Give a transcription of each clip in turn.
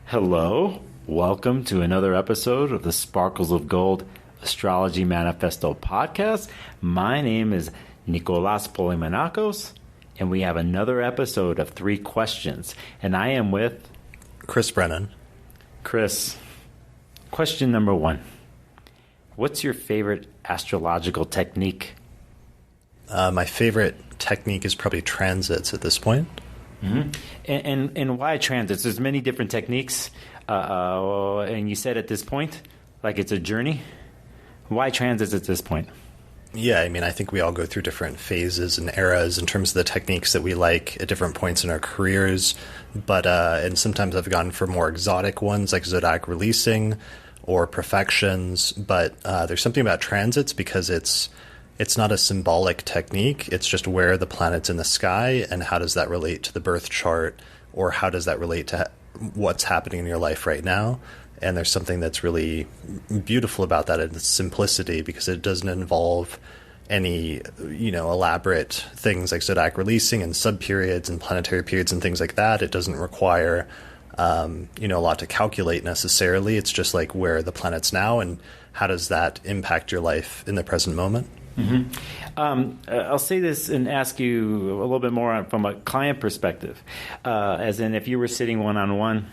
Hello, welcome to another episode of the Sparkles of Gold Astrology Manifesto podcast. My name is Nicolas Polymenakos, and we have another episode of 3 questions. And I am with Chris Brennan. Chris. Question number 1. What's your favorite astrological technique? My favorite technique is probably transits at this point. Mm-hmm. And why transits? There's many different techniques. And you said at this point, like it's a journey. Why transits at this point? Yeah, I mean, I think we all go through different phases and eras in terms of the techniques that we like at different points in our careers. But and sometimes I've gone for more exotic ones like zodiac releasing or perfections. But there's something about transits because it's not a symbolic technique. It's just where are the planets in the sky and how does that relate to the birth chart, or how does that relate to what's happening in your life right now. And there's something that's really beautiful about that in its simplicity because it doesn't involve any, elaborate things like zodiac releasing and subperiods and planetary periods and things like that. It doesn't require, a lot to calculate necessarily. It's just like where are the planets now and how does that impact your life in the present moment? Mm-hmm. I'll say this and ask you a little bit more from a client perspective. As in, if you were sitting one-on-one,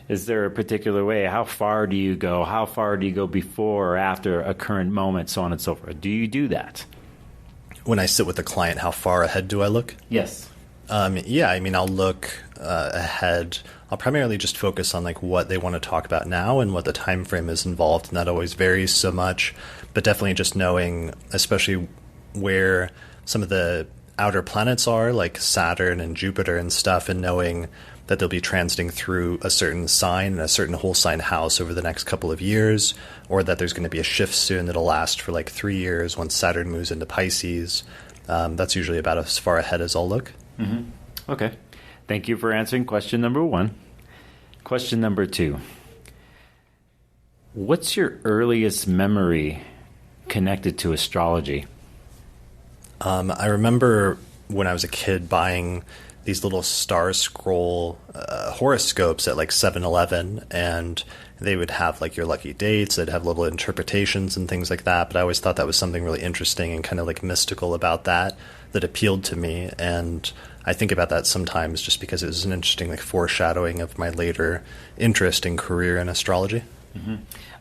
is there a particular way? How far do you go? How far do you go before or after a current moment, so on and so forth? Do you do that? When I sit with a client, how far ahead do I look? Yes. I'll look ahead. I'll primarily just focus on like what they want to talk about now and what the time frame is involved, and that always varies so much. But definitely just knowing, especially where some of the outer planets are, like Saturn and Jupiter and stuff, and knowing that they'll be transiting through a certain sign and a certain whole sign house over the next couple of years, or that there's going to be a shift soon that'll last for like 3 years once Saturn moves into Pisces. That's usually about as far ahead as I'll look. Mm-hmm. Okay. Thank you for answering question number 1. Question number 2. What's your earliest memory connected to astrology? I remember when I was a kid buying these little star scroll horoscopes at like 7-Eleven, and they would have like your lucky dates. They'd have little interpretations and things like that. But I always thought that was something really interesting and kind of like mystical about that appealed to me. And I think about that sometimes just because it was an interesting like foreshadowing of my later interest in career in astrology. Mm-hmm.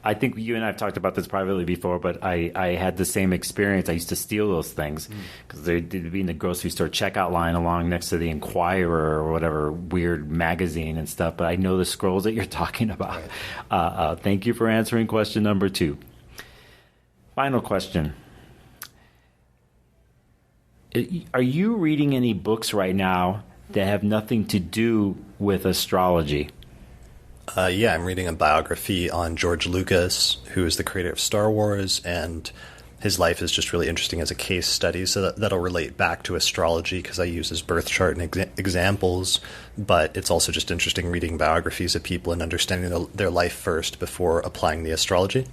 I think you and I have talked about this privately before, but I had the same experience. I used to steal those things because they'd be in the grocery store checkout line along next to the Inquirer or whatever weird magazine and stuff. But I know the scrolls that you're talking about. Right. Thank you for answering question number 2. Final question. Are you reading any books right now that have nothing to do with astrology? I'm reading a biography on George Lucas, who is the creator of Star Wars, and his life is just really interesting as a case study, so that'll relate back to astrology because I use his birth chart and examples, but it's also just interesting reading biographies of people and understanding their life first before applying the astrology.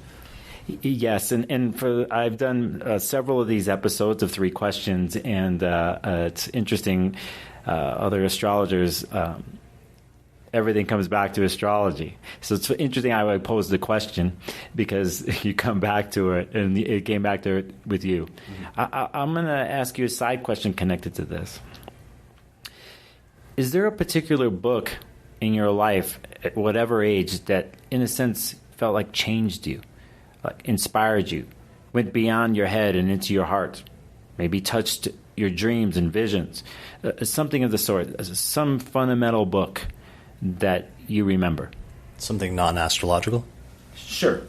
Yes, and I've done several of these episodes of 3 questions, and it's interesting. Other astrologers, everything comes back to astrology. So it's interesting how I posed the question because you come back to it, and it came back to it with you. Mm-hmm. I'm going to ask you a side question connected to this. Is there a particular book in your life, at whatever age, that in a sense felt like changed you? Inspired you, went beyond your head and into your heart, maybe touched your dreams and visions, something of the sort, some fundamental book that you remember? Something non-astrological? Sure.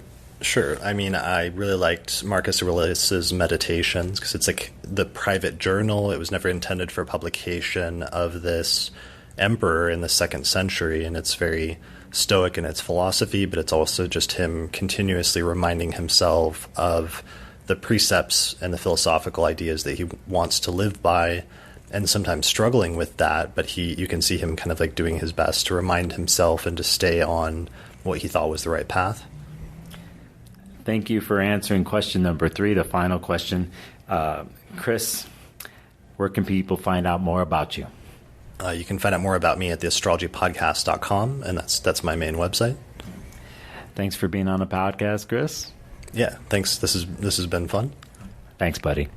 I mean, I really liked Marcus Aurelius's Meditations because it's like the private journal. It was never intended for publication of this emperor in the 2nd century, and it's very stoic in its philosophy, but it's also just him continuously reminding himself of the precepts and the philosophical ideas that he wants to live by, and sometimes struggling with that, but you can see him kind of like doing his best to remind himself and to stay on what he thought was the right path. Thank you for answering question number 3, the final question. Chris, where can people find out more about you? You can find out more about me at theastrologypodcast.com, and that's my main website. Thanks for being on the podcast, Chris. Yeah, thanks. This has been fun. Thanks, buddy.